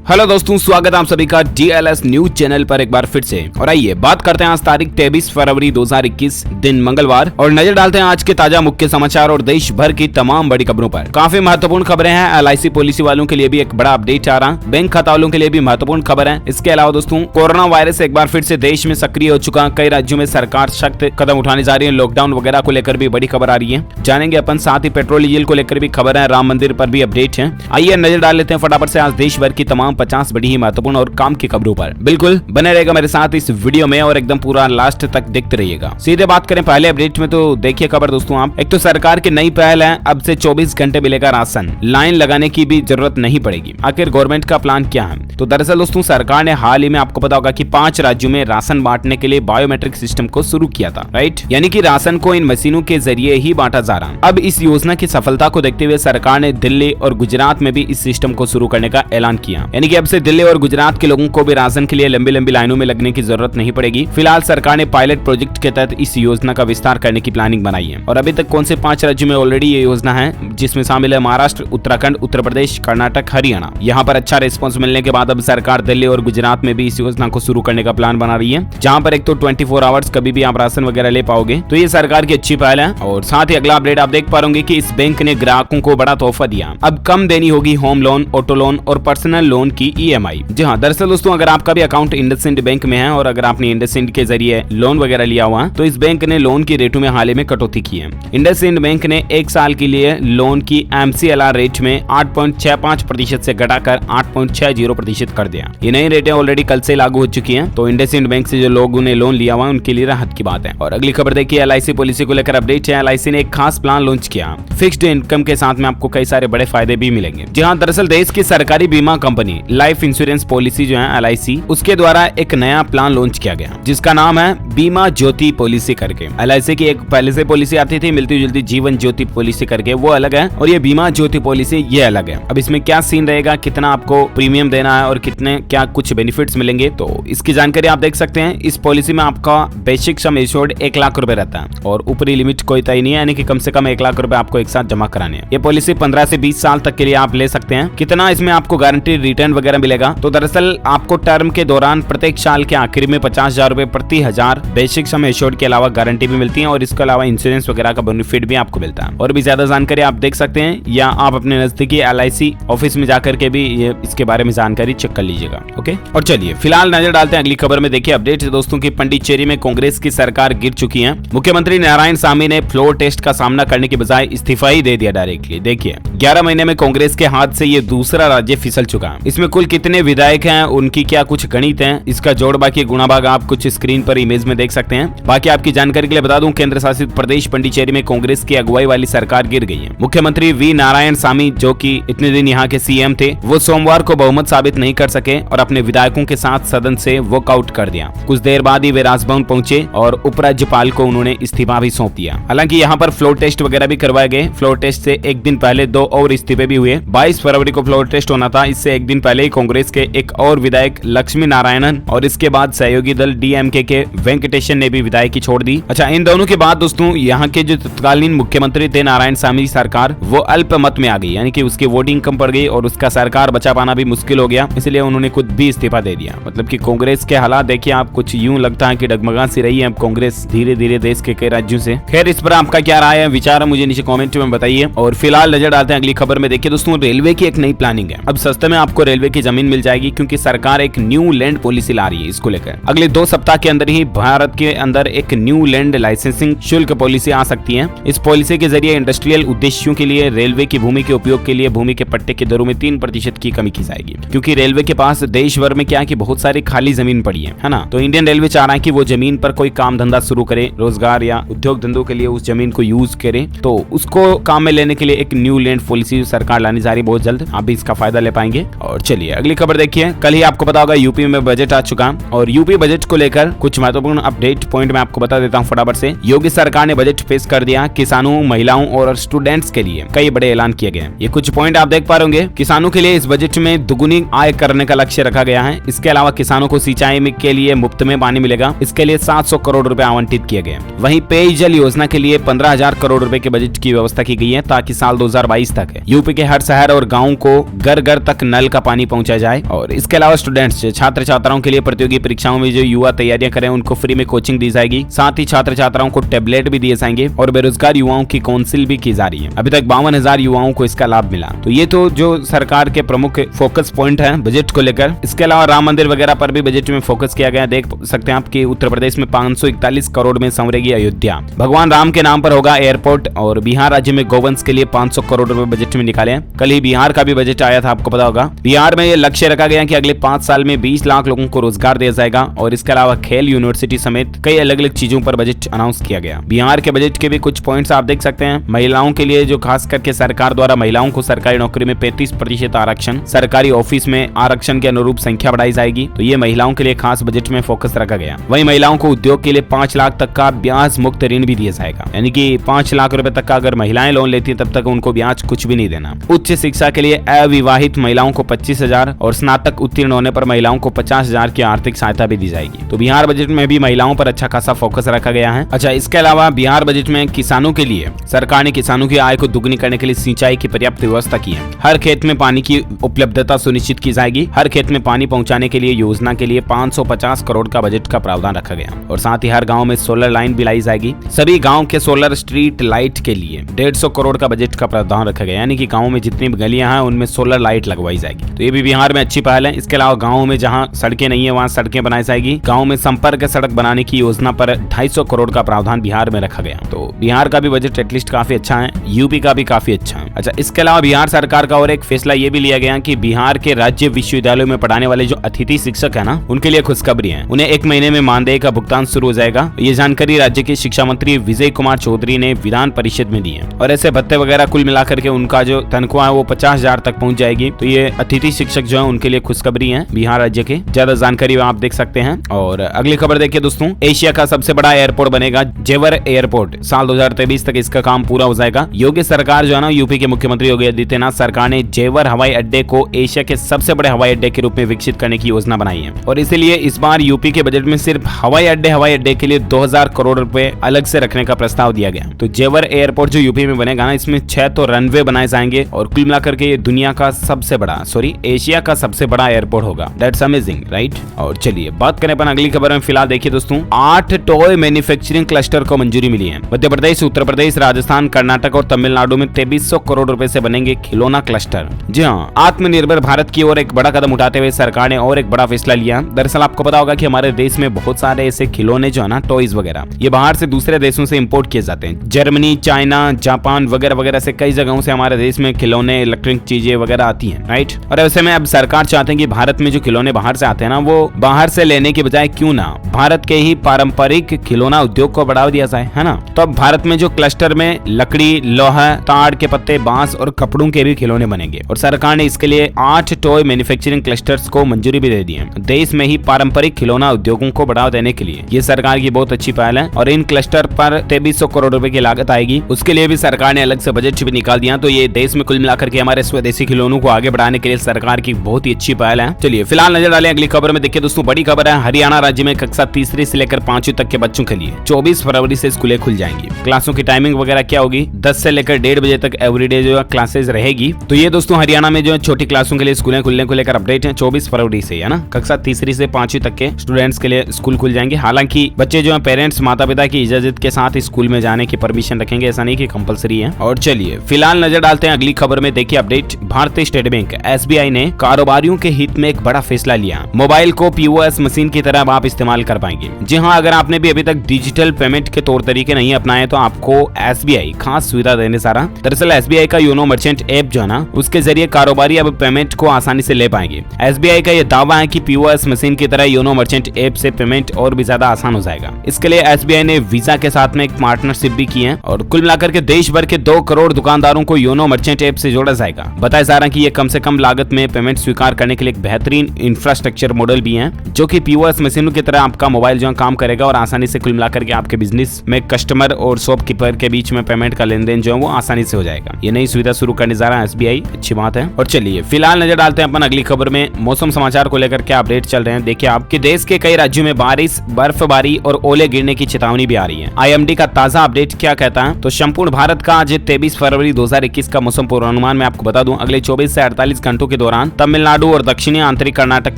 Hello दोस्तों, स्वागत है आप सभी का DLS न्यूज चैनल पर एक बार फिर से। और आइए बात करते हैं आज तारीख 23 फरवरी 2021 दिन मंगलवार और नजर डालते हैं आज के ताजा मुख्य समाचार और देश भर की तमाम बड़ी खबरों पर। काफी महत्वपूर्ण खबरें हैं। LIC पॉलिसी वालों के लिए भी एक बड़ा अपडेट आ रहा, बैंक खाता वालों के लिए भी महत्वपूर्ण खबर है। इसके अलावा दोस्तों, कोरोना वायरस एक बार फिर से देश में सक्रिय हो चुका। कई राज्यों में सरकार सख्त कदम उठाने जा रही है। लॉकडाउन वगैरह को लेकर भी बड़ी खबर आ रही है, जानेंगे अपन। साथ ही पेट्रोल डीजल को लेकर भी खबर है, राम मंदिर पर भी अपडेट है। आइए नजर डाल लेते हैं फटाफट से आज देश भर की तमाम 50 बड़ी ही महत्वपूर्ण और काम की खबरों पर। बिल्कुल बने रहेगा मेरे साथ इस वीडियो में और एकदम पूरा लास्ट तक देखते रहिएगा। सीधे बात करें पहले अपडेट में, तो देखिए खबर दोस्तों आप। एक तो सरकार की नई पहल है, अब से 24 घंटे मिलेगा राशन, लाइन लगाने की भी जरूरत नहीं पड़ेगी। आखिर गवर्नमेंट का प्लान क्या है? तो दरअसल दोस्तों, सरकार ने हाल ही में, आपको पता होगा कि 5 राज्यों में राशन बांटने के लिए बायोमेट्रिक सिस्टम को शुरू किया था, राइट। यानी कि राशन को इन मशीनों के जरिए ही बांटा जा रहा। अब इस योजना की सफलता को देखते हुए सरकार ने दिल्ली और गुजरात में भी इस सिस्टम को शुरू करने का ऐलान किया। यानी कि अब से दिल्ली और गुजरात के लोगों को भी राशन के लिए लंबी लंबी लाइनों में लगने की जरूरत नहीं पड़ेगी। फिलहाल सरकार ने पायलट प्रोजेक्ट के तहत इस योजना का विस्तार करने की प्लानिंग बनाई है। और अभी तक कौन से 5 राज्यों में ऑलरेडी ये योजना है, जिसमें शामिल है महाराष्ट्र, उत्तराखंड, उत्तर प्रदेश, कर्नाटक, हरियाणा। यहाँ पर अच्छा रिस्पॉन्स मिलने के बाद अब सरकार दिल्ली और गुजरात में भी इस योजना को शुरू करने का प्लान बना रही है, जहाँ पर एक तो 24 आवर्स कभी भी आप राशन वगैरह ले पाओगे। तो ये सरकार की अच्छी पहल है। और साथ ही अगला अपडेट आप देख पा रहे कि इस बैंक ने ग्राहकों को बड़ा तोहफा दिया। अब कम देनी होगी होम लोन, ऑटो लोन और पर्सनल लोन की EMI। जी हाँ, दरअसल दोस्तों, अगर आपका भी अकाउंट इंडसइंड बैंक में है और अगर आपने इंडसइंड के जरिए लोन वगैरह लिया हुआ, तो इस बैंक ने लोन की रेटों में हाल ही में कटौती की है। इंडसइंड बैंक ने 1 साल के लिए लोन की MCLR रेट में 8.65% से घटाकर 8.60% कर दिया। ये नई रेटें ऑलरेडी कल से लागू हो चुकी हैं। तो इंडसइंड बैंक से जो लोगों ने लोन लिया हुआ उनके लिए राहत की बात है। और अगली खबर देखिए, LIC पॉलिसी को लेकर अपडेट है। LIC ने एक खास प्लान लॉन्च किया। फिक्स्ड इनकम के साथ में आपको कई सारे बड़े फायदे भी मिलेंगे। जी हाँ, दरअसल देश की सरकारी बीमा कंपनी लाइफ इंश्योरेंस पॉलिसी जो है LIC, उसके द्वारा एक नया प्लान लॉन्च किया गया, जिसका नाम है बीमा ज्योति पॉलिसी करके। LIC की एक पहले से पॉलिसी आती थी मिलती जुलती, जीवन ज्योति पॉलिसी करके, वो अलग है। और ये बीमा ज्योति पॉलिसी ये अलग है। अब इसमें क्या सीन रहेगा, कितना आपको प्रीमियम देना है और कितने क्या कुछ बेनिफिट्स मिलेंगे, तो इसकी जानकारी आप देख सकते हैं। इस पॉलिसी में आपका बेसिक सम एश्योर्ड 1 लाख रुपए रहता है और ऊपरी लिमिट कोई तय नहीं है, यानी कि कम से कम 1 लाख रुपए आपको एक साथ जमा कराने हैं। ये पॉलिसी 15 से 20 साल तक के लिए आप ले सकते हैं। कितना इसमें आपको गारंटी रिटर्न वगैरह मिलेगा, तो दरअसल आपको टर्म के दौरान प्रत्येक साल के आखिर में 50,000 रुपए प्रति 1000 बेसिक सम एश्योर्ड के अलावा गारंटी भी मिलती है। और इसके अलावा इंश्योरेंस वगैरह का बेनिफिट भी आपको मिलता है। और भी ज्यादा जानकारी आप देख सकते हैं, या आप अपने नजदीकी LIC ऑफिस में जाकर के भी इसके बारे में जानकारी चेक कर लीजिएगा। ओके, और चलिए फिलहाल नजर डालते हैं अगली खबर में। देखिए अपडेट है दोस्तों की, पंडिचेरी में कांग्रेस की सरकार गिर चुकी है। मुख्यमंत्री नारायणसामी ने फ्लोर टेस्ट का सामना करने के बजाय इस्तीफा ही दे दिया डायरेक्टली। देखिए 11 महीने में कांग्रेस के हाथ से ये दूसरा राज्य फिसल चुका है। इसमें कुल कितने विधायक हैं, उनकी क्या कुछ गणित है, इसका जोड़ बाकी गुणा भाग आप कुछ स्क्रीन पर इमेज में देख सकते हैं। बाकी आपकी जानकारी के लिए बता दूं, केंद्र शासित प्रदेश पंडिचेरी में कांग्रेस की अगुवाई वाली सरकार गिर गई है। मुख्यमंत्री V नारायणसामी, जो कि इतने दिन यहाँ के CM थे, वो सोमवार को बहुमत साबित नहीं कर सके और अपने विधायकों के साथ सदन से वॉकआउट कर दिया। कुछ देर बाद ही वे राजभवन पहुंचे और उपराज्यपाल को उन्होंने इस्तीफा भी सौंप दिया। हालांकि यहाँ पर फ्लोर टेस्ट वगैरह भी करवाए गए। फ्लोर टेस्ट से एक दिन पहले 2 और इस्तीफे भी हुए। 22 फरवरी को फ्लोर टेस्ट होना था। इससे एक दिन पहले ही कांग्रेस के एक और विधायक लक्ष्मी नारायणन और इसके बाद सहयोगी दल DMK के वेंकटेशन ने भी विधायकी छोड़ दी। अच्छा, इन दोनों के बाद दोस्तों, यहाँ के जो तत्कालीन मुख्यमंत्री थे नारायणसामी सरकार, वो अल्पमत में आ गई, यानी कि उसकी वोटिंग कम पड़ गई और उसका सरकार बचा पाना भी मुश्किल हो गया। इसलिए उन्होंने खुद भी इस्तीफा दे दिया। मतलब कि कांग्रेस के हालात देखिए आप, कुछ यूं लगता है कि डगमगा सी रही है अब कांग्रेस धीरे धीरे देश के कई राज्यों से। खैर, इस पर आपका क्या राय है, विचार है, मुझे नीचे कमेंट में बताइए। और फिलहाल नजर डालते हैं अगली खबर में। देखिए दोस्तों, रेलवे की एक नई प्लानिंग है। अब सस्ते में आपको रेलवे की जमीन मिल जाएगी, क्योंकि सरकार एक न्यू लैंड पॉलिसी ला रही है। इसको लेकर अगले 2 सप्ताह के अंदर ही भारत के अंदर एक न्यू लैंड लाइसेंसिंग शुल्क पॉलिसी आ सकती है। इस पॉलिसी के जरिए इंडस्ट्रियल उद्देश्यों के लिए रेलवे की भूमि के उपयोग के लिए भूमि के पट्टे की दरों में 3% की कमी की जाएगी। क्योंकि रेलवे के पास देश भर में क्या है कि बहुत सारी खाली जमीन पड़ी है ना। तो इंडियन रेलवे चाह रहा है कि वो जमीन पर कोई काम धंधा शुरू करे, रोजगार या उद्योग धंधों के लिए उस जमीन को यूज करे। तो उसको काम में लेने के लिए एक न्यू लैंड पॉलिसी सरकार लाने जा रही है बहुत जल्द। आप भी इसका फायदा ले पाएंगे। और चलिए अगली खबर देखिए। कल ही आपको पता होगा यूपी में बजट आ चुका और यूपी बजट को लेकर कुछ महत्वपूर्ण अपडेट पॉइंट मैं आपको बता देता हूँ फटाफट से। योगी सरकार ने बजट पेश कर दिया। किसानों, महिलाओं और स्टूडेंट्स के लिए कई बड़े ऐलान किए गए। ये कुछ पॉइंट आप देख पा रहे होंगे। किसानों के लिए इस बजट में दुगुनी आय करने का लक्ष्य रखा गया है। इसके अलावा किसानों को सिंचाई के लिए मुफ्त में पानी मिलेगा, इसके लिए 700 करोड़ रुपए आवंटित किए गए। वहीं पेयजल योजना के लिए 15,000 करोड़ रुपए के बजट की व्यवस्था की गई है, ताकि साल 2022 तक यूपी के हर शहर और गाँव को घर घर तक नल का पानी पहुंचाया जाए। और इसके अलावा स्टूडेंट्स छात्र छात्राओं के लिए प्रतियोगी परीक्षाओं में जो युवा तैयारियां करें उनको फ्री में कोचिंग दी जाएगी। साथ ही छात्र छात्राओं को टैबलेट भी दिए जाएंगे और बेरोजगार युवाओं की काउंसिल भी की जा रही है। अभी तक 52,000 युवाओं को इसका लाभ मिला। तो ये तो जो सरकार के प्रमुख फोकस पॉइंट है बजट को लेकर। इसके अलावा राम मंदिर वगैरह पर भी बजट में फोकस किया गया। देख सकते हैं आपकी उत्तर प्रदेश में 541 करोड़ में संवरेगी अयोध्या। भगवान राम के नाम पर होगा एयरपोर्ट। और बिहार राज्य में गोवंश के लिए 500 करोड़ रुपए बजट में निकाले। कल ही बिहार का भी बजट आया था, आपको पता होगा। बिहार में ये लक्ष्य रखा गया कि अगले 5 साल में 20 लाख लोगों को रोजगार दिया जाएगा। और इसके अलावा खेल यूनिवर्सिटी समेत कई अलग अलग चीजों पर बजट अनाउंस किया गया। बिहार के बजट के भी कुछ पॉइंट्स आप देख सकते हैं। महिलाओं के लिए जो खास करके सरकार द्वारा महिलाओं को सरकारी नौकरी में 35% आरक्षण, सरकारी ऑफिस में आरक्षण के अनुरूप संख्या बढ़ाई जाएगी। तो ये महिलाओं के लिए खास बजट में फोकस रखा गया। वहीं महिलाओं को उद्योग के लिए 5 लाख तक का ब्याज मुक्त ऋण भी दिया जाएगा, यानी कि 5 लाख रुपए तक का अगर महिलाएं लोन लेती है तब तक उनको ब्याज कुछ भी नहीं देना। उच्च शिक्षा के लिए अविवाहित महिलाओं को 25,000 और स्नातक उत्तीर्ण होने पर महिलाओं को 50,000 की आर्थिक सहायता भी दी जाएगी। तो बिहार बजट में भी महिलाओं पर अच्छा खासा फोकस रखा गया है। अच्छा, इसके अलावा बिहार बजट में किसानों के लिए सरकार ने किसानों की आय को दुगनी करने के लिए सिंचाई की पर्याप्त व्यवस्था की है। हर खेत में पानी की उपलब्धता सुनिश्चित की जाएगी। हर खेत में पानी पहुंचाने के लिए योजना के लिए 550 करोड़ का बजट का प्रावधान रखा गया। और साथ ही हर गांव में सोलर लाइन भी लाई जाएगी। सभी गांव के सोलर स्ट्रीट लाइट के लिए 150 करोड़ का बजट का प्रावधान रखा गया, यानी कि गांव में जितनी भी गलियां हैं उनमें सोलर लाइट लगवाई जाएगी। तो ये भी बिहार में अच्छी पहल है। इसके अलावा गाँव में जहाँ सड़कें नहीं है वहाँ सड़कें बनाई जाएगी। गाँव में संपर्क सड़क बनाने की योजना पर 250 करोड़ का प्रावधान बिहार में रखा गया। तो बिहार का भी बजट एटलीस्ट काफी अच्छा है, यूपी का भी काफी अच्छा है। अच्छा, इसके अलावा बिहार सरकार का और एक फैसला ये भी लिया गया कि बिहार के राज्य विश्वविद्यालयों में पढ़ाने वाले जो अतिथि शिक्षक है ना, उनके लिए खुशखबरी है। उन्हें 1 महीने में मानदेय का भुगतान शुरू हो जाएगा। ये जानकारी राज्य के शिक्षा मंत्री विजय कुमार चौधरी ने विधान परिषद में दी है। और ऐसे भत्ते वगैरह कुल मिलाकर के उनका जो तनख्वाह है वो 50,000 तक पहुंच जाएगी। तो ये अतिथि शिक्षक जो है उनके लिए खुशखबरी है बिहार राज्य के। ज्यादा जानकारी आप देख सकते हैं। और अगली खबर देखिए दोस्तों, एशिया का सबसे बड़ा एयरपोर्ट बनेगा जेवर एयरपोर्ट। साल 2023 तक इसका काम पूरा हो जाएगा। योगी सरकार जो है ना, यूपी के मुख्यमंत्री योगी आदित्यनाथ सरकार ने जेवर हवाई अड्डे को एशिया के सबसे बड़े हवाई अड्डे के रूप में विकसित करने की योजना बनाई है। और इसीलिए इस बार यूपी के बजट में सिर्फ हवाई अड्डे के लिए 2000 करोड़ रुपए अलग से रखने का प्रस्ताव दिया गया। तो जेवर एयरपोर्ट जो यूपी में बनेगा ना, इसमें 6 तो रनवे बनाए जाएंगे और कुल मिलाकर के ये दुनिया का सबसे बड़ा, एशिया का सबसे बड़ा एयरपोर्ट होगा। That's amazing, right. और चलिए बात करें अपन अगली खबर में। फिलहाल देखिए दोस्तों, 8 टॉय मैन्युफैक्चरिंग क्लस्टर को मंजूरी मिली है। मध्य प्रदेश, उत्तर प्रदेश, राजस्थान, कर्नाटक और तमिलनाडु में 2300 करोड़ रुपए से बनेंगे खिलौना क्लस्टर। जी हाँ, आत्मनिर्भर भारत की ओर एक बड़ा कदम उठाते हुए सरकार ने और एक बड़ा फैसला लिया। दरअसल आपको पता होगा कि हमारे देश में बहुत सारे ऐसे खिलौने जो है ना, टॉयज वगैरह, ये बाहर से दूसरे देशों से इंपोर्ट किए जाते हैं। जर्मनी, चाइना, जापान वगैरह वगैरह से कई जगहों से हमारे देश में खिलौने, इलेक्ट्रॉनिक चीजें वगैरह आती हैं, राइट। और ऐसे में अब सरकार चाहते हैं कि भारत में जो खिलौने बाहर से आते हैं ना, वो बाहर से लेने के बजाय क्यों ना भारत के ही पारंपरिक खिलौना उद्योग को बढ़ावा दिया जाए, है ना। तो अब भारत में जो क्लस्टर में लकड़ी, लोहा, ताड़ के पत्ते, बांस और कपड़ों के भी खिलौने बनेंगे। और सरकार ने इसके लिए 8 टॉय मैन्युफैक्चरिंग क्लस्टर्स को मंजूरी भी दे दी है। देश में ही पारंपरिक खिलौना उद्योगों को बढ़ावा देने के लिए ये सरकार की बहुत अच्छी पहल है। और इन क्लस्टर पर 2300 करोड़ रुपए की लागत आएगी। उसके लिए भी सरकार ने अलग से बजट भी निकाल दिया। तो ये देश में कुल मिलाकर के हमारे स्वदेशी खिलौनों को आगे बढ़ाने के लिए सरकार की बहुत ही अच्छी पहल है। चलिए फिलहाल नजर डालें अगली खबर में। देखिए दोस्तों, बड़ी खबर है। हरियाणा राज्य में कक्षा तीसरी से लेकर 5वीं तक के बच्चों के लिए 24 फरवरी से स्कूलें खुल जाएंगी। क्लासों की टाइमिंग वगैरह क्या होगी? 10 से लेकर 1:30 बजे तक एवरीडे जो है क्लासेस रहेगी। तो ये दोस्तों हरियाणा में जो है छोटी क्लासों के लिए स्कूलें खुलने को लेकर अपडेट है। 24 फरवरी से, है ना, कक्षा तीसरी से 5वीं तक के स्टूडेंट्स के लिए स्कूल खुल जाएंगे। हालांकि बच्चे जो है पेरेंट्स, माता पिता की इजाजत के साथ स्कूल में जाने की परमिशन रखेंगे, ऐसा नहीं कि कंपलसरी है। और चलिए फिलहाल नजर डालते हैं अगली खबर में। देखिए अपडेट, भारतीय स्टेट बैंक SBI ने कारोबारियों के हित में एक बड़ा फैसला लिया। मोबाइल को POS मशीन की तरह आप इस्तेमाल कर पाएंगे। जी हाँ, अगर आपने भी अभी तक डिजिटल पेमेंट के तौर तरीके नहीं अपनाए तो आपको SBI खास सुविधा देने सारा। दरअसल SBI का योनो मर्चेंट ऐप जो है ना, उसके जरिए कारोबारी अब पेमेंट को आसानी से ले पाएंगे। SBI का यह दावा है कि POS मशीन की तरह योनो मर्चेंट ऐप से पेमेंट और भी ज्यादा आसान हो जाएगा। इसके लिए SBI ने वीजा के साथ में एक पार्टनरशिप भी की है और कुल मिलाकर के देश भर के 2 करोड़ दुकानदारों को योनो मर्चेंट ऐप से जोड़ा जाएगा। बताया जा रहा है कि ये कम से कम लागत में पेमेंट स्वीकार करने के लिए एक बेहतरीन इंफ्रास्ट्रक्चर मॉडल भी है, जो कि POS मशीनों की तरह आपका मोबाइल जो है काम करेगा और आसानी से कुल मिलाकर के आपके बिजनेस में कस्टमर और शॉपकीपर के बीच में पेमेंट का लेन देन जो है वो आसानी से हो जाएगा। ये नई सुविधा शुरू करने जा रहा है SBI, अच्छी बात है। और चलिए फिलहाल नजर डालते हैं अपन अगली खबर में मौसम समाचार को लेकर क्या अपडेट चल रहे हैं। देखिए आपके देश के कई राज्यों में बारिश, बर्फबारी और ओले गिरने की चेतावनी भी आ रही है। IMD का ताजा अपडेट क्या कहता है, तो संपूर्ण भारत का आज 23 फरवरी 2021 का मौसम पूर्वानुमान मैं आपको बता दूं, अगले 24 से 48 घंटों के दौरान तमिलनाडु और दक्षिणी आंतरिक कर्नाटक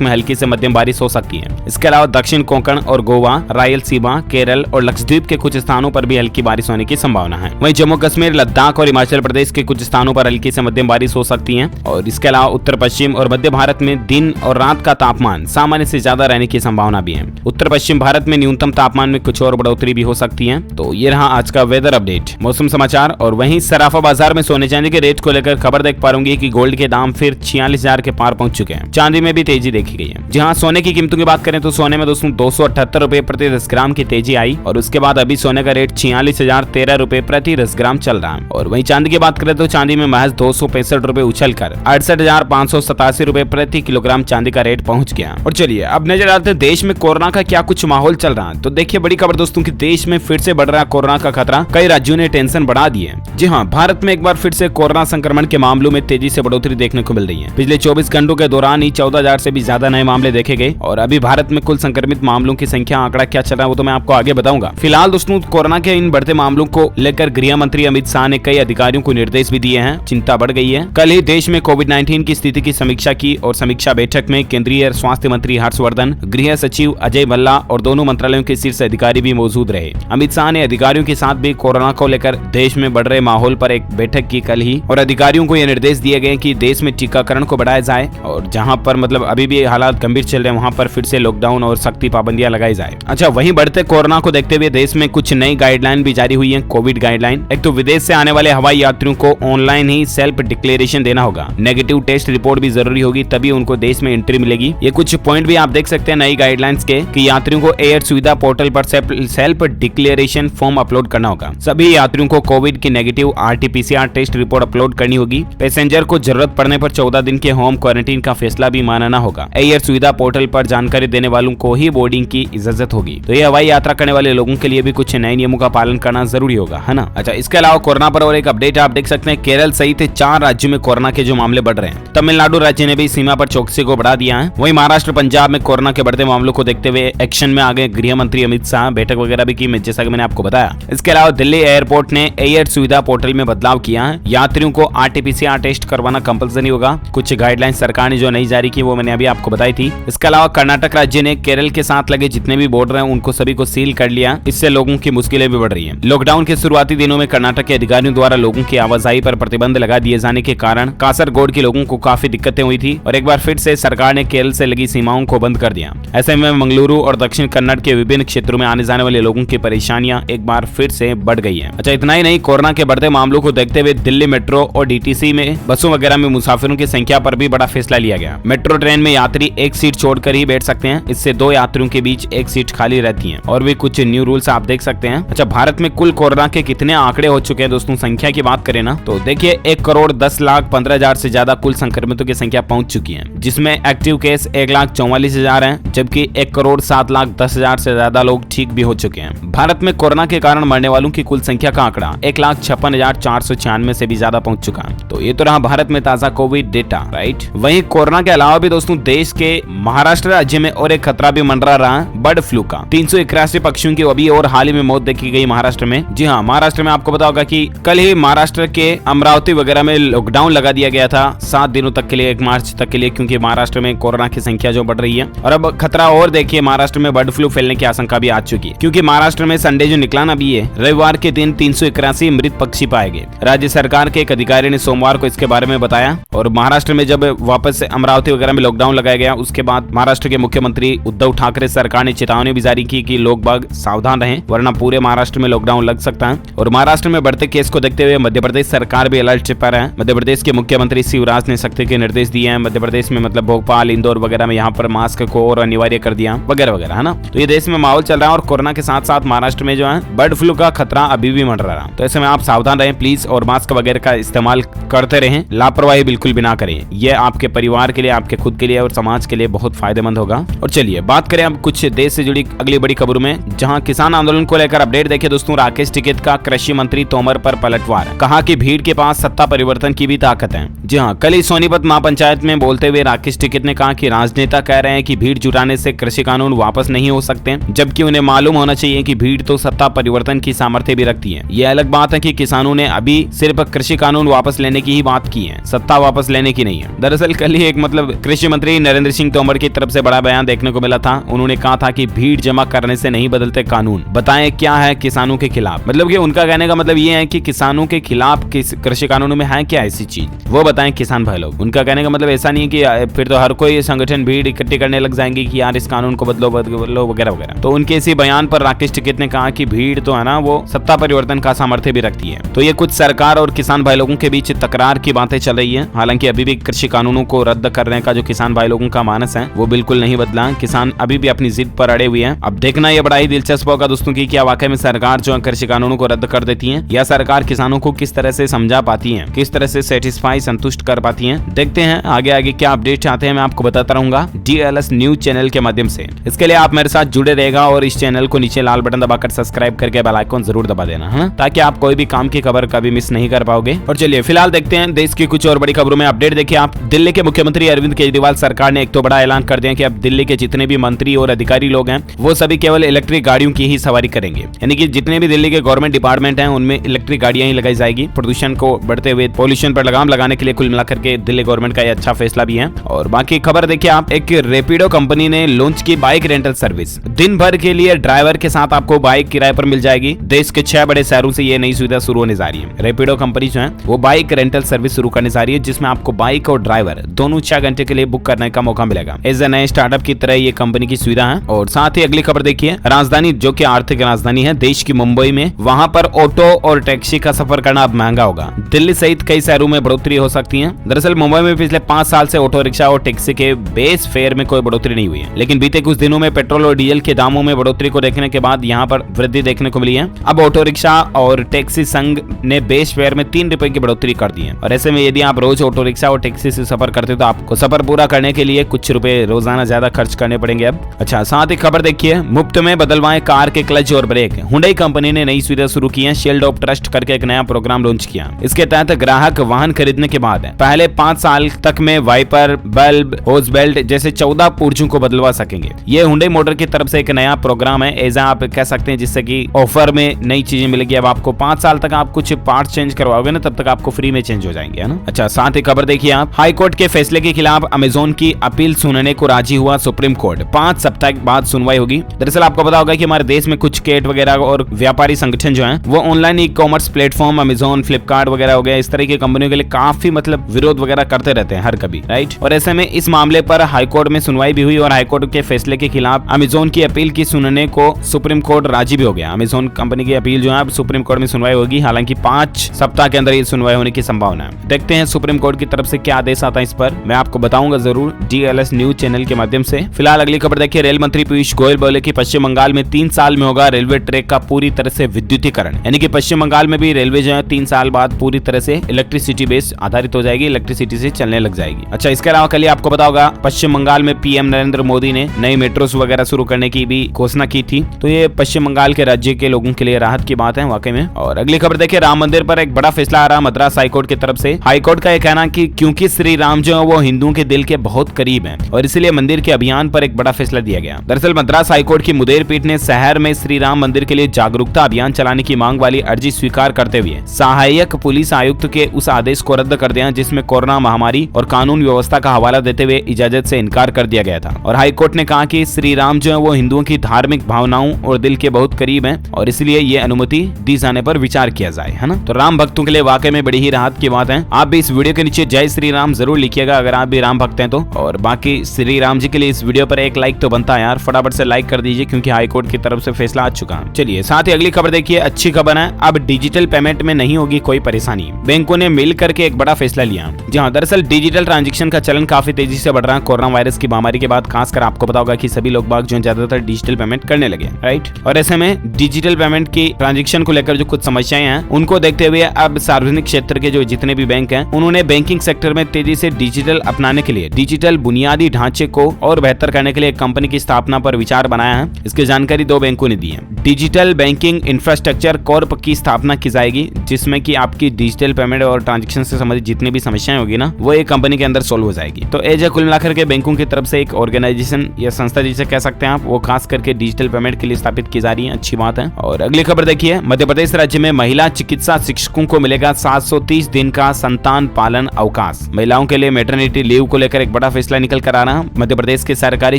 में हल्की से मध्यम बारिश हो सकती है। इसके अलावा दक्षिण कोंकण और गोवा, रायलसीमा, केरल और लक्षद्वीप के कुछ स्थानों पर भी हल्की बारिश होने की संभावना है। वहीं जम्मू कश्मीर, लद्दाख और हिमाचल प्रदेश के कुछ स्थानों पर हल्की से मध्यम बारिश हो सकती है। और इसके अलावा उत्तर पश्चिम और मध्य भारत में दिन और रात का तापमान सामान्य से ज्यादा रहने की संभावना भी है। उत्तर पश्चिम भारत में न्यूनतम तापमान में कुछ और बढ़ोतरी भी हो सकती है। तो ये रहा आज का वेदर अपडेट, मौसम समाचार। और वहीं सराफा बाजार में सोने चांदी के रेट को लेकर खबर देख पा रही कि गोल्ड के दाम फिर 46,000 के पार पहुंच चुके हैं। चांदी में भी तेजी देखी गई है। जहां सोने की कीमतों की बात करें तो सोने में दोस्तों 278 रुपए प्रति 10 ग्राम की तेजी आई और उसके बाद अभी सोने का रेट 46,013 रुपए प्रति 10 ग्राम चल रहा है। और वहीं चांदी की बात करें तो चांदी में महज 265 रुपए उछलकर 68,587 रुपए प्रति किलोग्राम चांदी का रेट पहुंच गया। और चलिए अब नजर डालते हैं देश में कोरोना का क्या कुछ माहौल चल रहा है। तो देखिए बड़ी खबर दोस्तों कि देश में फिर से बढ़ रहा है कोरोना का खतरा। कई राज्यों ने टेंशन बढ़ा दी है। जी हाँ, भारत में एक बार फिर से कोरोना संक्रमण के मामलों में तेजी से बढ़ोतरी देखने को मिल रही है। पिछले 24 घंटों के दौरान ही 14,000 से भी ज्यादा नए मामले देखे गए। और अभी भारत में कुल संक्रमित मामलों की संख्या आंकड़ा क्या चल रहा है वो तो मैं आपको आगे बताऊंगा। फिलहाल दोस्तों कोरोना के इन बढ़ते मामलों को लेकर गृह मंत्री अमित शाह ने कई अधिकारियों को निर्देश भी दिए हैं। चिंता बढ़ गई है। कल ही देश में कोविड-19 की स्थिति की समीक्षा की और समीक्षा बैठक में केंद्रीय स्वास्थ्य मंत्री हर्षवर्धन, गृह सचिव अजय भल्ला और दोनों मंत्रालयों के शीर्ष अधिकारी भी मौजूद रहे। अमित शाह ने अधिकारियों के साथ भी कोरोना को लेकर देश में बढ़ रहे माहौल पर एक बैठक की कल ही और अधिकारियों को यह निर्देश दिए गए कि देश में टीकाकरण को बढ़ाया जाए और जहां पर मतलब अभी भी हालात गंभीर चल रहे हैं वहां पर फिर से लॉकडाउन और सख्ती पाबंदियां लगाई जाए। अच्छा, वहीं बढ़ते कोरोना को देखते हुए देश में कुछ नई गाइडलाइन भी जारी हुई है। कोविड गाइडलाइन, एक तो विदेश से आने वाले हवाई यात्रियों को ऑनलाइन ही सेल्फ डिक्लेरेशन देना होगा। नेगेटिव टेस्ट रिपोर्ट भी जरूरी होगी तभी उनको देश में एंट्री मिलेगी। ये कुछ पॉइंट भी आप देख सकते हैं नई गाइडलाइंस के कि यात्रियों को एयर सुविधा पोर्टल पर सेल्फ डिक्लेरेशन फॉर्म अपलोड करना होगा। सभी यात्रियों को कोविड की negative RT-PCR test report upload करनी होगी। पैसेंजर को जरूरत पड़ने पर 14 दिन के होम क्वारंटीन का फैसला भी मानना होगा। एयर सुविधा पोर्टल पर जानकारी देने वालों को ही बोर्डिंग की इजाजत होगी। तो ये हवाई यात्रा करने वाले लोगों के लिए भी कुछ नए नियमों का पालन करना जरूरी होगा, है ना। अच्छा, इसके अलावा कोरोना पर और एक अपडेट आप देख सकते हैं। केरल सहित 4 राज्यों में कोरोना के जो मामले बढ़ रहे हैं। तमिलनाडु राज्य ने भी सीमा पर चौकसी को बढ़ा दिया है। वहीं महाराष्ट्र, पंजाब में कोरोना के बढ़ते मामलों को देखते हुए एक्शन में आ गए गृह मंत्री अमित शाह। बैठक वगैरह भी की जैसा कि मैंने आपको बताया। इसके अलावा दिल्ली एयरपोर्ट ने एयर सुविधा पोर्टल में बदलाव किया है। यात्रियों को RT-PCR टेस्ट करवाना कंपलसरी होगा। कुछ गाइडलाइन सरकार ने जो नई जारी की वो मैंने अभी आपको बताई थी। इसके अलावा कर्नाटक राज्य ने केरल के साथ लगे जितने भी बॉर्डर हैं उनको सभी को सील कर लिया। इससे लोगों की मुश्किलें भी बढ़ रही हैं। लॉकडाउन के शुरुआती दिनों में कर्नाटक के अधिकारियों द्वारा लोगों की आवाजाही पर प्रतिबंध लगा दिए जाने के कारण कासरगोड के लोगों को काफी दिक्कतें हुई थी और एक बार फिर से सरकार ने केरल से लगी सीमाओं को बंद कर दिया। ऐसे में मंगलुरु और दक्षिण कन्नड़ के विभिन्न क्षेत्रों में आने जाने वाले लोगों की परेशानियां एक बार फिर से बढ़ गई है। अच्छा, इतना ही नहीं, कोरोना के बढ़ते मामलों को देखते हुए दिल्ली मेट्रो और DTC में बसों वगैरह में मुसाफिरों की संख्या पर भी बड़ा फैसला लिया गया। मेट्रो ट्रेन में यात्री एक सीट छोड़कर ही बैठ सकते हैं। इससे 2 यात्रियों के बीच एक सीट खाली रहती है। और भी कुछ न्यू रूल्स आप देख सकते हैं। अच्छा, भारत में कुल कोरोना के कितने आंकड़े हो चुके हैं दोस्तों, संख्या की बात करें ना तो देखिए 1,10,15,000 से ज्यादा कुल संक्रमितों की संख्या पहुंच चुकी है, जिसमें एक्टिव केस 1,44,000 हैं, जबकि 1,07,10,000 से ज्यादा लोग ठीक भी हो चुके हैं। भारत में कोरोना के कारण मरने वालों की कुल संख्या का आंकड़ा 1,56,496 से भी ज्यादा पहुंच चुका है। तो ये तो रहा भारत में ताजा कोविड डेटा, राइट। वहीं कोरोना के अलावा भी दोस्तों देश के महाराष्ट्र राज्य में और एक खतरा भी मंडरा रहा है, बर्ड फ्लू का। 381 पक्षियों की अभी और हाल ही में मौत देखी गई महाराष्ट्र में। जी हाँ, महाराष्ट्र में आपको पता होगा कि कल ही महाराष्ट्र के अमरावती वगैरह में लॉकडाउन लगा दिया गया था 7 दिनों तक के लिए, 1 मार्च तक के लिए, क्योंकि महाराष्ट्र में कोरोना की संख्या जो बढ़ रही है। और अब खतरा और देखिए, महाराष्ट्र में बर्ड फ्लू फैलने की आशंका भी आ चुकी है, क्योंकि महाराष्ट्र में संडे जो निकला ना अभी ये रविवार के दिन 381 मृत पक्षी पाए गए। राज्य सरकार के एक अधिकारी ने सोमवार को इसके बारे में बताया। और महाराष्ट्र में जब वापस से अमरावती वगैरह में लॉकडाउन लगाया गया उसके बाद महाराष्ट्र के मुख्यमंत्री उद्धव ठाकरे सरकार ने चेतावनी भी जारी की कि लोग बाग सावधान रहें, वरना पूरे महाराष्ट्र में लॉकडाउन लग सकता है। और महाराष्ट्र में बढ़ते केस को देखते हुए मध्य प्रदेश सरकार भी अलर्ट पर है। मध्य प्रदेश के मुख्यमंत्री शिवराज ने सख्ती के निर्देश दिए हैं। मध्य प्रदेश में मतलब भोपाल, इंदौर वगैरह में यहाँ पर मास्क को और अनिवार्य कर दिया वगैरह वगैरह, है ना। तो ये देश में माहौल चल रहा है और कोरोना के साथ साथ महाराष्ट्र में जो है बर्ड फ्लू का खतरा अभी भी मंडरा रहा। तो ऐसे में आप सावधान रहें प्लीज और मास्क वगैरह का इस्तेमाल करते रहें, लापरवाही बिल्कुल भी ना करें। यह आपके परिवार के लिए, आपके खुद के लिए और समाज के लिए बहुत फायदेमंद होगा। और चलिए बात करें अब कुछ देश से जुड़ी अगली बड़ी खबरों में, जहां किसान आंदोलन को लेकर अपडेट देखिए दोस्तों। राकेश टिकैत का कृषि मंत्री तोमर पर पलटवार, कहा कि भीड़ के पास सत्ता परिवर्तन की भी ताकत है। जी हाँ, कल ही सोनीपत महापंचायत पंचायत में बोलते हुए राकेश टिकैत ने कहा कि राजनेता कह रहे हैं कि भीड़ जुटाने से कृषि कानून वापस नहीं हो सकते, जबकि उन्हें मालूम होना चाहिए कि भीड़ तो सत्ता परिवर्तन की सामर्थ्य भी रखती है। ये अलग बात है कि किसानों ने अभी सिर्फ कृषि कानून वापस लेने की ही बात की है, सत्ता वापस लेने की नहीं है। दरअसल कल ही एक कृषि मंत्री नरेंद्र सिंह तोमर की तरफ से बड़ा बयान देखने को मिला था। उन्होंने कहा था कि भीड़ जमा करने से नहीं बदलते कानून, बताएं क्या है किसानों के खिलाफ। मतलब कि उनका कहने का मतलब ये है कि किसानों के खिलाफ कृषि कानूनों में है क्या ऐसी चीज, वो बताएं किसान भाई लोग। उनका कहने का मतलब ऐसा नहीं है कि फिर तो हर कोई संगठन भीड़ इकट्ठी करने लग जाएंगे कि यार इस कानून को बदलो वगैरह वगैरह। तो उनके इसी बयान पर राकेश टिकैत ने कहा कि भीड़ तो है ना वो सत्ता परिवर्तन का सामर्थ्य भी रखती है। तो ये कुछ सरकार और किसान भाई लोगों के बीच तकरार की बातें चल रही है। हालांकि अभी भी कृषि कानूनों को रद्द करने का जो किसान भाई लोगों का मानस है वो बिल्कुल नहीं बदला। किसान अभी भी अपनी जिद पर अड़े हुए हैं। अब देखना ये बड़ा ही दिलचस्प होगा दोस्तों की क्या वाकई में सरकार जो कृषि कानूनों को रद्द कर देती है, या सरकार किसानों को किस तरह से समझा पाती है, किस तरह से सेटिस्फाई संतुष्ट कर पाती है। देखते हैं आगे आगे क्या अपडेट आते हैं, मैं आपको बताता रहूंगा DLS न्यूज चैनल के माध्यम से। इसके लिए आप मेरे साथ जुड़े रहेगा और इस चैनल को नीचे लाल बटन दबाकर सब्सक्राइब करके बेल आइकन जरूर दबा देना है, ताकि आप कोई भी काम की खबर कभी मिस नहीं कर पाओगे। और चलिए फिलहाल देखते हैं देश की कुछ और बड़ी खबरों में अपडेट। देखिए आप, दिल्ली के मुख्यमंत्री अरविंद केजरीवाल सरकार ने एक तो बड़ा ऐलान कर दिया कि अब दिल्ली के जितने भी मंत्री और अधिकारी लोग हैं वो सभी केवल इलेक्ट्रिक गाड़ियों की ही सवारी करेंगे। यानी कि जितने भी दिल्ली के गवर्नमेंट डिपार्टमेंट हैं उनमें इलेक्ट्रिक गाड़ियां ही लगाई जाएगी। प्रदूषण को बढ़ते हुए पॉल्यूशन पर लगाम लगाने के लिए कुल मिलाकर के दिल्ली गवर्नमेंट का ये अच्छा फैसला भी है। और बाकी खबर देखिए आप, एक रैपिडो कंपनी ने लॉन्च की बाइक रेंटल सर्विस। दिन भर के लिए ड्राइवर के साथ आपको बाइक किराए पर मिल जाएगी। देश के 6 बड़े शहरों से ये नई सुविधा शुरू होने जा रही है। रैपिडो कंपनी जो है वो बाइक रेंटल सर्विस शुरू करने जा रही है, जिसमें आपको बाइक और ड्राइवर दोनों 6 घंटे के लिए बुक करने का मौका मिलेगा। एज ए नए स्टार्टअप की तरह ये कंपनी की सुविधा है। और साथ ही अगली खबर देखिए, राजधानी जो कि आर्थिक राजधानी है देश की मुंबई में, वहां पर ऑटो और टैक्सी का सफर करना अब महंगा होगा। दिल्ली सहित कई शहरों में बढ़ोतरी हो सकती है। दरअसल मुंबई में पिछले 5 साल से ऑटो रिक्शा और टैक्सी के बेस फेयर में कोई बढ़ोतरी नहीं हुई है, लेकिन बीते कुछ दिनों में पेट्रोल और डीजल के दामों में बढ़ोतरी को देखने के बाद यहाँ पर वृद्धि देखने को मिली है। अब ऑटो रिक्शा और टैक्सी संघ ने बेस फेयर में 3 रुपए की बढ़ोतरी कर दी है। और ऐसे में यदि आप रोज ऑटो रिक्शा और टैक्सी से सफर करते हो तो आपको सफर पूरा करने के लिए कुछ रुपए रोजाना ज्यादा खर्च करने पड़ेंगे अब। अच्छा, साथ ही खबर देखिए, मुफ्त में बदलवाएं कार के क्लच और ब्रेक। हुंडई कंपनी ने नई सुविधा शुरू की है, शील्ड ऑफ ट्रस्ट करके एक नया प्रोग्राम लॉन्च किया। इसके तहत ग्राहक वाहन खरीदने के बाद पहले 5 साल तक में वाइपर, बल्ब, होज बेल्ट जैसे 14 पुर्जों को बदलवा सकेंगे। ये हुंडई मोटर की तरफ से एक नया प्रोग्राम है, ऐसा आप कह सकते हैं, जिससे कि ऑफर में नई चीजें मिलेगी। अब आपको 5 साल तक आप कुछ पार्ट चेंज करवाओगे ना, तब तक आपको फ्री में चेंज हो जाएंगे, है ना। अच्छा, साथ ही खबर देखिए आप, हाई कोर्ट के फैसले के खिलाफ अमेजोन की अपील सुनने को राजी हुआ सुप्रीम कोर्ट। 5 सप्ताह बाद सुनवाई होगी। दरअसल आपको पता होगा कि हमारे देश में कुछ कैट वगैरह और व्यापारी संगठन जो हैं वो online e commerce platform Amazon, Flipkart वगैरह हो गया, इस तरह की कंपनियों के लिए काफी विरोध वगैरह करते रहते हैं हर कभी, राइट। और ऐसे में इस मामले पर हाईकोर्ट में सुनवाई भी हुई और हाईकोर्ट के फैसले के खिलाफ अमेजोन की अपील की सुनने को सुप्रीम कोर्ट राजी भी हो गया। अमेजोन कंपनी की अपील जो है अब सुप्रीम कोर्ट में सुनवाई होगी। हालांकि 5 सप्ताह के अंदर ये सुनवाई होने की संभावना है। देखते हैं सुप्रीम कोर्ट की तरफ से क्या आदेश आता है इस पर, मैं आपको बताऊंगा जरूर DLS न्यूज चैनल के माध्यम से। फिलहाल अगली खबर देखिए, रेल मंत्री पीयूष गोयल बोले कि पश्चिम बंगाल में 3 साल में होगा रेलवे ट्रैक का पूरी तरह से विद्युतीकरण। यानी कि पश्चिम बंगाल में भी रेलवे जो है 3 साल बाद पूरी तरह से इलेक्ट्रिसिटी बेस आधारित हो जाएगी, इलेक्ट्रिसिटी से चलने लग जाएगी। अच्छा, इसके अलावा कल आपको पता होगा पश्चिम बंगाल में PM नरेंद्र मोदी ने नई मेट्रोस वगैरह शुरू करने की भी घोषणा की थी। तो ये पश्चिम बंगाल के राज्य के लोगों के लिए राहत की बात है वाकई में। और अगली खबर देखिए, राम मंदिर पर एक बड़ा फैसला आ रहा मद्रास हाईकोर्ट की तरफ से। हाईकोर्ट का यह कहना कि क्योंकि श्री राम जो है वो हिंदुओं के दिल के बहुत करीब हैं और इसलिए मंदिर के अभियान पर एक बड़ा फैसला दिया गया। दरअसल मद्रास हाईकोर्ट की मुदेर पीठ ने शहर में श्री राम मंदिर के लिए जागरूकता अभियान चलाने की मांग वाली अर्जी स्वीकार करते हुए सहायक पुलिस आयुक्त के उस आदेश को रद्द कर दिया जिसमें कोरोना महामारी और कानून व्यवस्था का हवाला देते हुए इजाजत से इनकार कर दिया गया था। और हाईकोर्ट ने कहा कि श्री राम जो है वो हिंदुओं की धार्मिक भावनाओं और दिल के बहुत करीब हैं और इसलिए ये अनुमति दी जाने पर विचार किया जाए, है ना। तो राम भक्तों के लिए वाकई में बड़ी ही राहत की बात है। आप भी इस वीडियो के नीचे जय श्री राम जरूर लिखिएगा अगर आप भी राम भक्त हैं तो। और बाकी श्री राम जी के लिए इस वीडियो पर एक लाइक तो बनता है यार, फटाफट से लाइक कर दीजिए क्योंकि हाईकोर्ट की तरफ से फैसला आ चुका है। चलिए साथ ही अगली खबर देखिए, अच्छी खबर है, अब डिजिटल पेमेंट में नहीं होगी कोई परेशानी। बैंकों ने मिल करके एक बड़ा फैसला लिया। जी हाँ, दरअसल डिजिटल ट्रांजेक्शन का चलन काफी तेजी से बढ़ रहा है कोरोना वायरस की महामारी के बाद। खासकर आपको पता होगा कि सभी लोग बाग जो ज्यादातर डिजिटल पेमेंट करने लगे, राइट। और ऐसे में डिजिटल पेमेंट की ट्रांजेक्शन को लेकर जो कुछ समस्याएं हैं उनको देखते हुए अब सार्वजनिक क्षेत्र के जो जितने भी बैंक हैं उन्होंने बैंकिंग सेक्टर में तेजी से डिजिटल अपनाने के लिए डिजिटल बुनियादी ढांचे को और बेहतर करने के लिए एक कंपनी की स्थापना पर विचार बनाया है। इसकी जानकारी 2 बैंकों ने दी है। डिजिटल बैंकिंग इंफ्रास्ट्रक्चर कॉर्प की स्थापना की जाएगी जिसमें कि आपकी डिजिटल पेमेंट और ट्रांजेक्शन से संबंधित जितनी भी समस्याएं होगी ना वो एक कंपनी के अंदर सोल्व हो जाएगी। तो एज कुल मिलाकर के बैंकों की तरफ से एक ऑर्गेनाइजेशन या संस्था जिसे कह सकते हैं आप, वो खास करके डिजिटल पेमेंट के लिए स्थापित की जा रही है। अच्छी बात है। और अगली खबर देखिए, मध्य प्रदेश राज्य में महिला चिकित्सा शिक्षकों को मिलेगा 730 दिन का संतान पालन अवकाश। महिलाओं के लिए मैटरनिटी लीव को लेकर एक बड़ा फैसला निकल कर आ रहा है। मध्य प्रदेश के सरकारी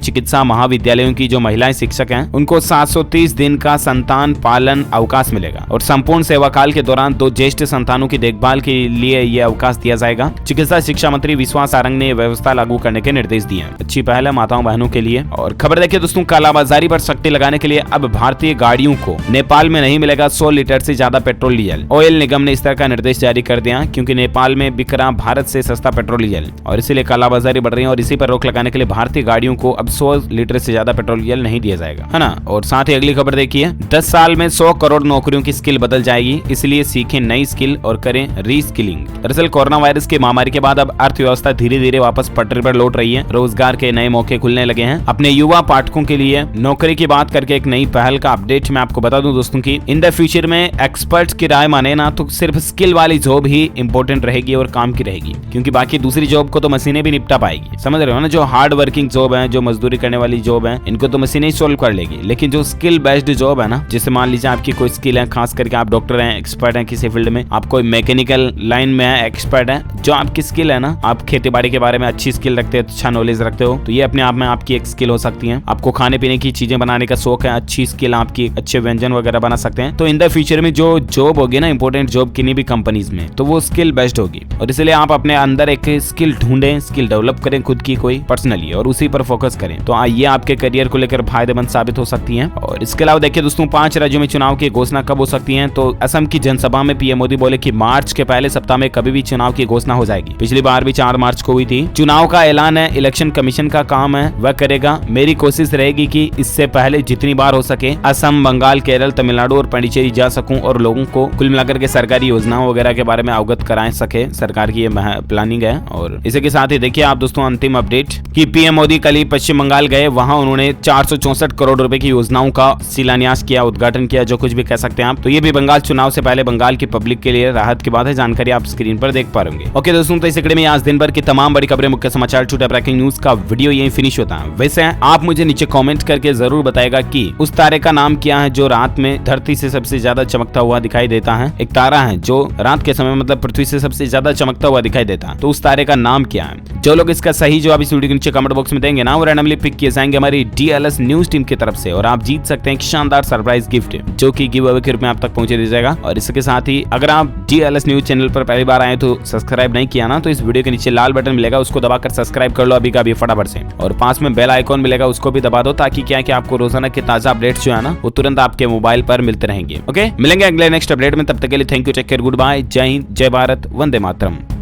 चिकित्सा महाविद्यालयों की जो महिलाएं शिक्षक हैं, उनको 730 दिन का संतान पालन अवकाश मिलेगा और संपूर्ण सेवा काल के दौरान 2 ज्येष्ठ संतानों की देखभाल के लिए यह अवकाश दिया जाएगा। चिकित्सा शिक्षा मंत्री विश्वास सारंग ने व्यवस्था लागू करने के निर्देश दिए हैं। अच्छी पहल है माताओं बहनों के लिए। और खबर देखिए दोस्तों, कालाबाजारी पर सख्ती लगाने के लिए अब भारतीय गाड़ियों को नेपाल में नहीं मिलेगा 100 लीटर से ज्यादा पेट्रोल डीजल। ऑयल निगम ने इस तरह का निर्देश जारी कर दिया क्योंकि नेपाल में बिक रहा भारत से सस्ता पेट्रोल डीजल और इसीलिए कालाबाजारी बढ़ रही है और इसी पर रोक लगाने के लिए भारतीय गाड़ियों को अब 100 लीटर से ज्यादा पेट्रोल डीजल नहीं दिया जाएगा, है ना। और साथ ही अगली खबर देखिए, 10 साल में 100 करोड़ नौकरियों की स्किल बदल जाएगी, इसलिए सीखें नई स्किल और करें रीस्किलिंग। दरअसल कोरोना वायरस की महामारी के बाद अब अर्थव्यवस्था धीरे धीरे वापस पटरी पर लौट रही है। रोजगार के नए मौके खुलने लगे हैं। अपने युवा पाठकों के लिए नौकरी की बात करके एक नई पहल का अपडेट मैं आपको बता दूं दोस्तों की इन द फ्यूचर में एक्सपर्ट्स की राय माने ना तो सिर्फ स्किल वाली जॉब ही इंपॉर्टेंट रहेगी और काम की रहेगी, क्योंकि बाकी दूसरी जॉब को तो मशीनें भी निपटा पाएगी। समझ रहे हो ना, जो हार्ड वर्किंग जॉब है, जो मजदूरी करने वाली जॉब है, इनको तो मशीनें ही सोल्व कर लेगी। लेकिन जो स्किल बेस्ड जॉब है ना, जैसे मान लीजिए आपकी कोई स्किल है, खास करके आप डॉक्टर हैं, एक्सपर्ट हैं किसी फील्ड में, आप कोई मैकेनिकल लाइन में है, एक्सपर्ट है, जो आपकी स्किल है ना, आप खेती बाड़ी के बारे में अच्छी स्किल रखते हो, अच्छा नॉलेज रखते हो, तो ये अपने आप में आपकी एक स्किल हो सकती है। आपको खाने पीने की चीजें बनाने का शौक है, अच्छी स्किल आपकी, अच्छे व्यंजन वगैरह बना सकते हैं, तो इन द फ्यूचर में जो जॉब होगी ना, इंपॉर्टेंट जॉब किन्हीं भी कंपनीज में, तो वो स्किल बेस्ड होगी। और इसलिए आप अपने अंदर एक स्किल ढूंढें, स्किल डेवलप करें खुद की कोई पर्सनली और उसी पर फोकस करें, तो ये आपके करियर को लेकर फायदेमंद साबित हो सकती है। और इसके अलावा देखिए दोस्तों, 5 राज्यों में चुनाव की घोषणा कब हो सकती है, तो असम की जनसभा में पीएम मोदी बोले कि मार्च के पहले सप्ताह में कभी भी चुनाव की घोषणा हो जाएगी। पिछली बार भी 4 मार्च को हुई थी। चुनाव का ऐलान है, इलेक्शन कमीशन का काम है, वह करेगा। मेरी कोशिश रहेगी कि इससे पहले जितनी बार हो सके असम, बंगाल, केरल, तमिलनाडु और पांडिचेरी जा सकूं और लोगों को कुल मिलाकर के सरकारी योजनाओं वगैरह के बारे में अवगत कराए सके। सरकार की ये प्लानिंग है। और इसी के साथ ही देखिए आप दोस्तों अंतिम अपडेट कि पीएम मोदी कल ही पश्चिम बंगाल गए, वहां उन्होंने 464 करोड़ रुपए की योजनाओं का शिलान्यास किया, उद्घाटन किया, जो कुछ भी कह सकते हैं आप। तो ये भी बंगाल चुनाव से पहले बंगाल की पब्लिक के लिए राहत की बात है। जानकारी आप स्क्रीन पर देख पा रहे होंगे। ओके दोस्तों, तो इस कड़ी में आज दिन भर की तमाम बड़ी खबरें, मुख्य समाचार, छोटे ब्रेकिंग न्यूज का वीडियो यही फिनिश होता है। वैसे आप मुझे नीचे कमेंट करके जरूर बताएगा कि उस तारे का नाम क्या है जो रात में धरती से सबसे ज्यादा चमकता हुआ दिखाई देता है। एक तारा है जो रात के समय मतलब पृथ्वी से सबसे ज्यादा चमकता हुआ दिखाई देता है, तो उस तारे का नाम क्या है। जो लोग इसका सही जवाब इस वीडियो के नीचे कमेंट बॉक्स में देंगे ना, वो रैंडमली पिक किए जाएंगे हमारी DLS न्यूज टीम की तरफ से और आप जीत सकते हैं एक शानदार सरप्राइज गिफ्ट, जो कि गिव अवे के रूप में आप तक पहुंचे दिया जाएगा। और इसके साथ ही अगर आप DLS न्यूज चैनल पर पहली बार आए तो सब्सक्राइब नहीं किया ना, तो इस वीडियो के नीचे लाल बटन मिलेगा, उसको दबाकर सब्सक्राइब कर लो अभी का अभी फटाफट से। और पास में बेल आइकॉन मिलेगा, उसको भी दबा दो, ताकि क्या है कि आपको रोजाना के ताजा अपडेट्स जो है ना, वो तुरंत आपके मोबाइल पर मिलते रहेंगे। ओके, मिलेंगे अगले नेक्स्ट अपडेट में, तब तक के लिए thank you, take care, goodbye, जय हिंद, जय भारत, वंदे मातरम।